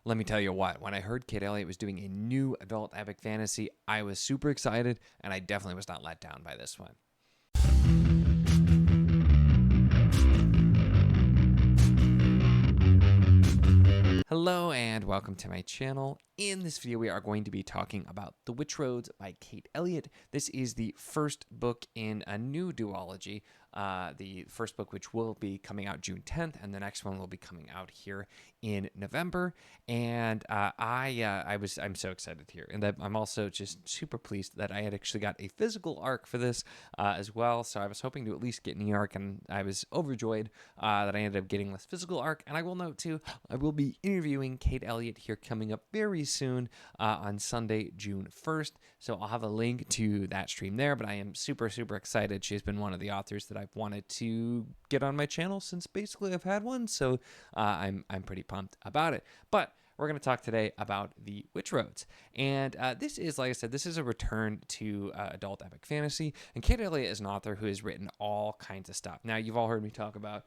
let me tell you what, when I heard Kate Elliott was doing a new adult epic fantasy, I was super excited, and I definitely was not let down by this one. Hello and welcome to my channel. In this video, we are going to be talking about The Witch Roads by Kate Elliott. This is the first book in a new duology. The first book, which will be coming out June 10th, and the next one will be coming out here in November. And I'm so excited here, and I'm also just super pleased that I had actually got a physical arc for this as well. So I was hoping to at least get an arc, and I was overjoyed that I ended up getting this physical arc. And I will note too, I will be interviewing Kate Elliott here coming up very soon on Sunday, June 1st. So I'll have a link to that stream there, but I am super excited. She's been one of the authors that I've wanted to get on my channel since basically I've had one. So I'm pretty pumped about it. But we're going to talk today about The Witch Roads. And this is, like I said, this is a return to adult epic fantasy. And Kate Elliott is an author who has written all kinds of stuff. Now, you've all heard me talk about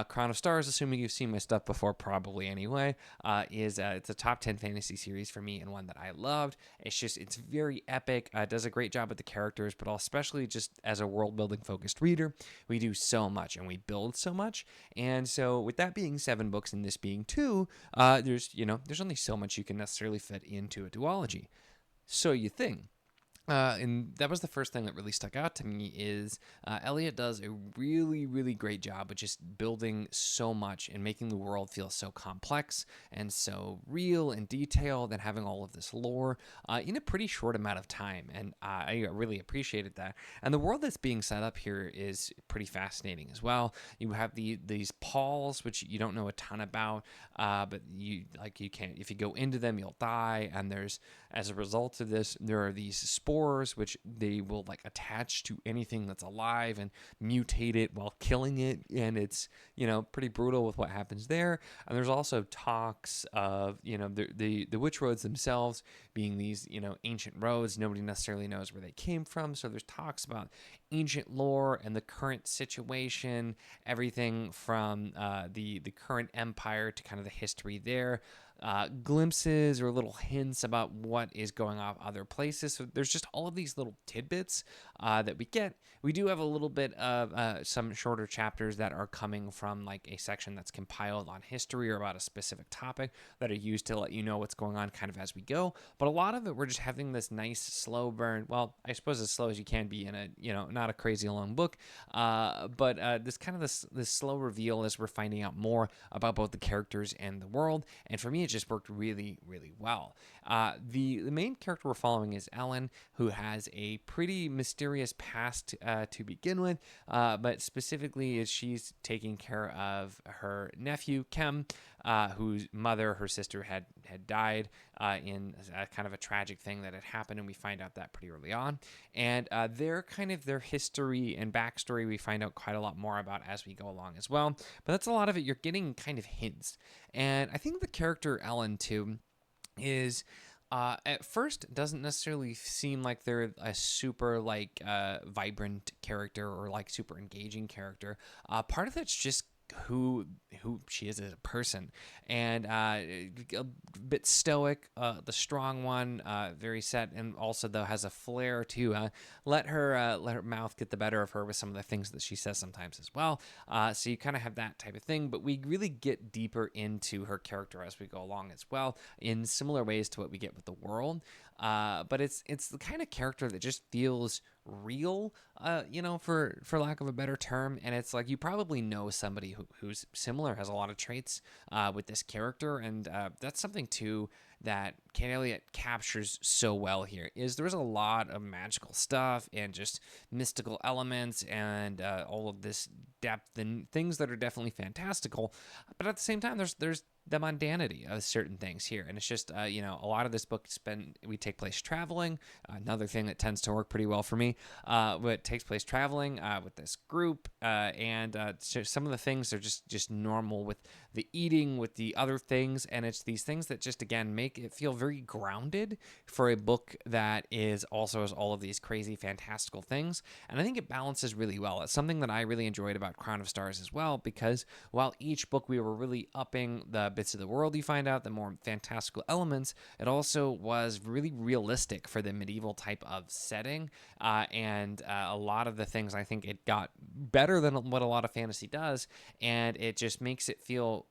Crown of Stars, assuming you've seen my stuff before, probably anyway. It's a top 10 fantasy series for me and one that I loved. It's very epic. It does a great job with the characters, but especially just as a world-building focused reader, we do so much and we build so much. And so with that being 7 books and this being 2, there's only so much you can necessarily fit into a duology. So you think. And that was the first thing that really stuck out to me is Elliott does a really great job of just building so much and making the world feel so complex and so real and detailed and having all of this lore in a pretty short amount of time. And I really appreciated that. And the world that's being set up here is pretty fascinating as well. You have these palls, which you don't know a ton about, but you can't, if you go into them, you'll die. And as a result of this, there are these spores which they will attach to anything that's alive and mutate it while killing it, and it's pretty brutal with what happens there. And there's also talks of the witch roads themselves being these ancient roads. Nobody necessarily knows where they came from, so there's talks about ancient lore and the current situation, everything from the current empire to kind of the history there. Glimpses or little hints about what is going on other places. So there's just all of these little tidbits that we get. We do have a little bit of some shorter chapters that are coming from a section that's compiled on history or about a specific topic that are used to let you know what's going on kind of as we go. But a lot of it, we're just having this nice slow burn. Well, I suppose as slow as you can be in a not a crazy long book, but this slow reveal as we're finding out more about both the characters and the world. And for me, it just worked really well. The main character we're following is Ellen, who has a pretty mysterious past to begin with, but specifically is she's taking care of her nephew Kem, whose mother, her sister, had died in a kind of a tragic thing that had happened, and we find out that pretty early on. And their history and backstory we find out quite a lot more about as we go along as well. But that's a lot of it. You're getting kind of hints. And I think the character Ellen too is at first doesn't necessarily seem like they're a super vibrant character or super engaging character. Part of it's just who she is as a person, and a bit stoic, the strong one, very set, and also though has a flair to let her mouth get the better of her with some of the things that she says sometimes as well. So you kind of have that type of thing, but we really get deeper into her character as we go along as well, in similar ways to what we get with the world. But it's the kind of character that just feels real, for lack of a better term. And it's you probably know somebody who's similar, has a lot of traits with this character, and that's something too that Kate Elliott captures so well here. Is there's a lot of magical stuff and just mystical elements and all of this depth and things that are definitely fantastical, but at the same time there's the mundanity of certain things here. And it's just, a lot of this book we take place traveling. Another thing that tends to work pretty well for me, but it takes place traveling with this group. And so some of the things are just normal with the eating, with the other things. And it's these things that just, again, make make it feel very grounded for a book that is also has all of these crazy fantastical things. And I think it balances really well. It's something that I really enjoyed about Crown of Stars as well, because while each book we were really upping the bits of the world you find out, the more fantastical elements, it also was really realistic for the medieval type of setting. And a lot of the things, I think it got better than what a lot of fantasy does, and it just makes it feel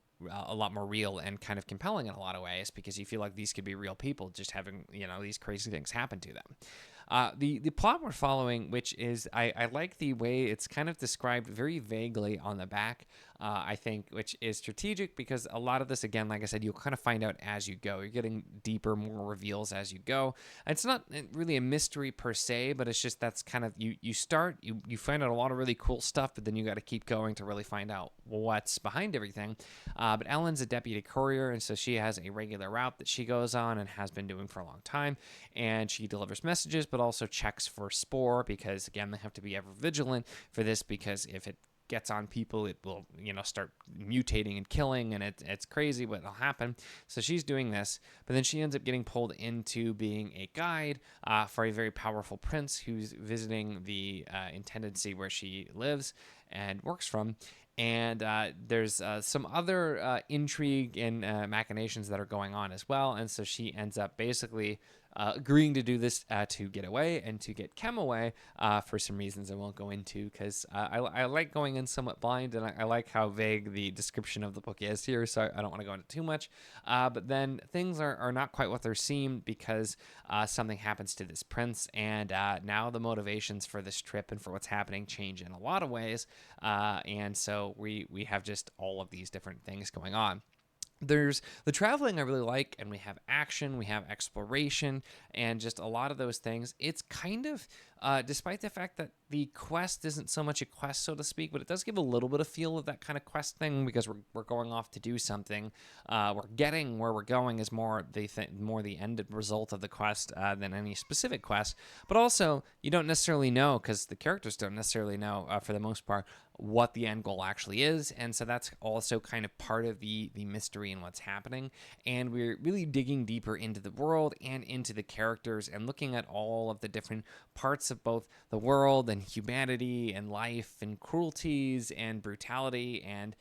a lot more real and kind of compelling in a lot of ways, because you feel like these could be real people just having, these crazy things happen to them. The plot we're following, which is, I like the way it's kind of described very vaguely on the back, I think, which is strategic, because a lot of this, again, like I said, you'll kind of find out as you go. You're getting deeper, more reveals as you go. It's not really a mystery per se, but it's just that's kind of, you start, you find out a lot of really cool stuff, but then you got to keep going to really find out what's behind everything. But Ellen's a deputy courier, and so she has a regular route that she goes on and has been doing for a long time, and she delivers messages, but also checks for spore, because, again, they have to be ever vigilant for this, because if it gets on people, it will, start mutating and killing, and it's crazy what will happen. So she's doing this, but then she ends up getting pulled into being a guide for a very powerful prince who's visiting the intendancy where she lives and works from. And there's some other intrigue and machinations that are going on as well. And so she ends up basically agreeing to do this to get away and to get Kem away for some reasons I won't go into, because I like going in somewhat blind, and I like how vague the description of the book is here, so I don't want to go into too much. But then things are not quite what they seem, because something happens to this prince, and now the motivations for this trip and for what's happening change in a lot of ways. And so we have just all of these different things going on. There's the traveling I really like, and we have action, we have exploration, and just a lot of those things. It's kind of, despite the fact that the quest isn't so much a quest, so to speak, but it does give a little bit of feel of that kind of quest thing, because we're going off to do something. We're getting where we're going is more the end result of the quest than any specific quest. But also, you don't necessarily know, because the characters don't necessarily know, for the most part, what the end goal actually is. And so that's also kind of part of the mystery and what's happening. And we're really digging deeper into the world and into the characters, and looking at all of the different parts of both the world and humanity and life and cruelties and brutality, and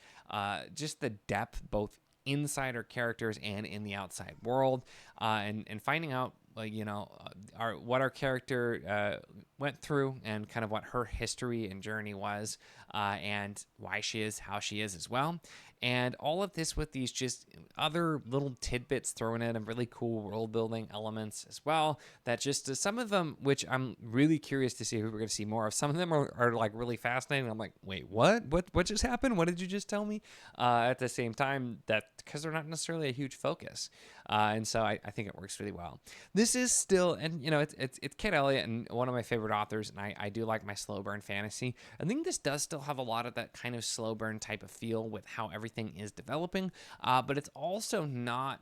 just the depth both inside our characters and in the outside world, and finding out what our character went through, and kind of what her history and journey was, and why she is how she is as well. And all of this with these just other little tidbits thrown in, and really cool world building elements as well, that just some of them, which I'm really curious to see who we're going to see more of. Some of them are like really fascinating. I'm like, wait, what just happened? What did you just tell me? At the same time, that because they're not necessarily a huge focus. And so I think it works really well. This is still, and it's Kate Elliott, and one of my favorite authors, and I do like my slow burn fantasy. I think this does still have a lot of that kind of slow burn type of feel with how everything is developing, but it's also not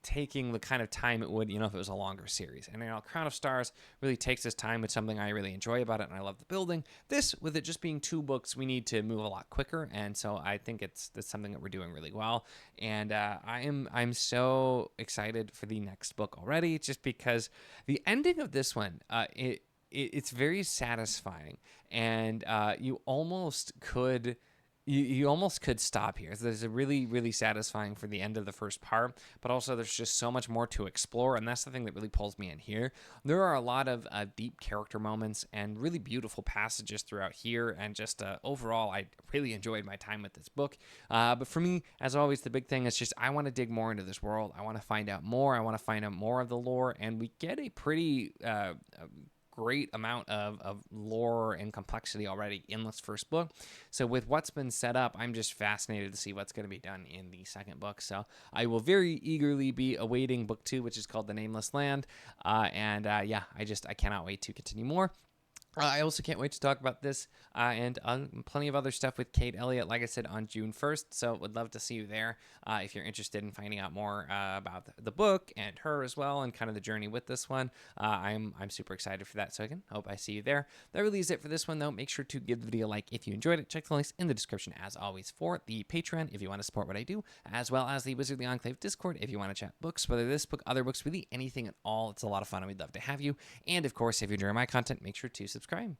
taking the kind of time it would, if it was a longer series. And Crown of Stars really takes its time with something I really enjoy about it, and I love the building. This, with it just being 2 books, we need to move a lot quicker, and so I think that's something that we're doing really well. And I'm so excited for the next book already, just because the ending of this one, it's very satisfying, and you almost could stop here. So there's a really, really satisfying for the end of the first part, but also there's just so much more to explore, and that's the thing that really pulls me in here. There are a lot of deep character moments and really beautiful passages throughout here, and just overall, I really enjoyed my time with this book. But for me, as always, the big thing is just I want to dig more into this world. I want to find out more. I want to find out more of the lore, and we get a pretty great amount of lore and complexity already in this first book. So with what's been set up, I'm just fascinated to see what's going to be done in the second book. So I will very eagerly be awaiting book 2, which is called The Nameless Land. I cannot wait to continue more. I also can't wait to talk about this and plenty of other stuff with Kate Elliott, like I said, on June 1st. So would love to see you there if you're interested in finding out more about the book and her as well, and kind of the journey with this one. I'm super excited for that. So again, hope I see you there. That really is it for this one, though. Make sure to give the video a like if you enjoyed it. Check the links in the description, as always, for the Patreon if you want to support what I do, as well as the Wizardly Enclave Discord if you want to chat books, whether this book, other books, really anything at all. It's a lot of fun, and we'd love to have you. And of course, if you enjoy my content, make sure to subscribe.